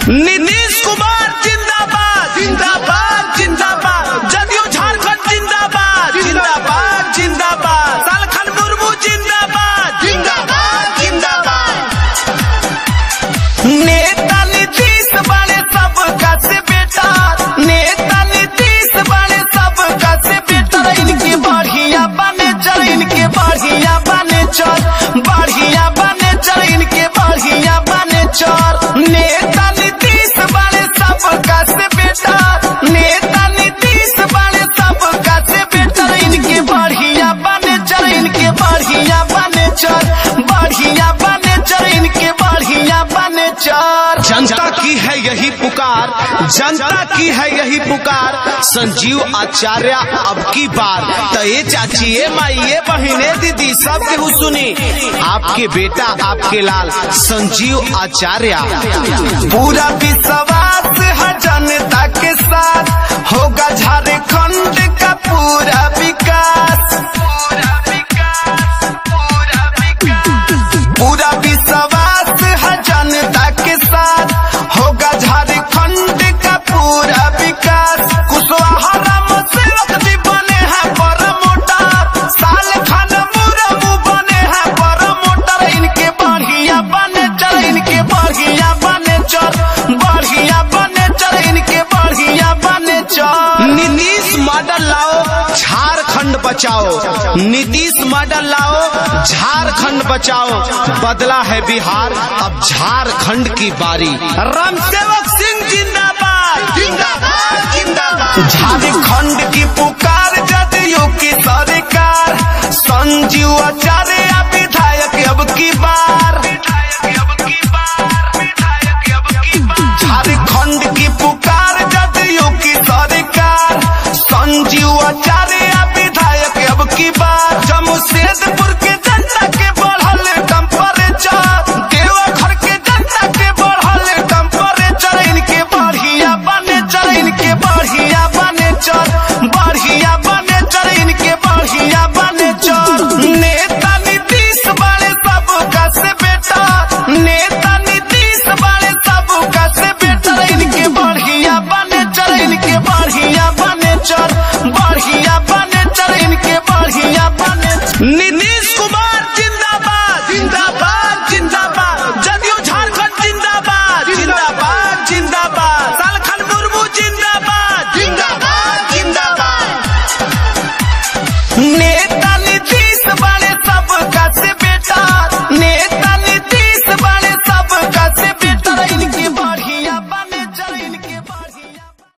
नीतीश कुमार जिंदाबाद जिंदाबाद जिंदाबाद, जदयू झारखंड जिंदाबाद जिंदाबाद जिंदाबाद, सालखन मुर्मू जिंदाबाद जिंदाबाद जिंदाबाद। नेता नीतीश बड़े सबका से बेटा, नेता नीतीश बड़े सबका से बेटा, इनके बढ़िया बने चल, इनके बढ़िया बने चल, बढ़िया बने चल, इनके बढ़िया बने चल। नेता नीतीश बड़े सबका से बेटा, नेता नीतीश बड़े सबका से बेटा, इनके बढ़िया बने चल, इनके बढ़िया बने चल, बढ़िया बने चल, इनके बढ़िया बने चल। जनता की है यही पुकार, जनता की है यही पुकार, संजीव आचार्य अब की बार। तो ये चाची ये माई ये बहिने दीदी सब केहू सुनी, आपके बेटा आपके लाल संजीव आचार्य। पूरा विश्वास है जनता के साथ, होगा झारखंड का पूरा विकास, पूरा विश्वास है जनता के साथ, होगा झारखंड का पूरा विकास। कुशवाहा राम सेवक जी बने हैं प्रमोटर, सालखन मुर्मू बने हैं प्रमोटर, इनके बढ़िया बने चल, इनके बढ़िया बने चल, बढ़िया बने चल, इनके बढ़िया बने चल। नीतीश मॉडल लाओ झारखंड बचाओ, नीतीश मॉडल लाओ झारखंड बचाओ, बदला है बिहार अब झारखंड की बारी। राम सेवक सिंह जिंदाबाद जिंदाबाद जिंदाबाद, झारखंड की पुकार जदयू की सरकार, संजीव आचार्य विधायक अब की बार।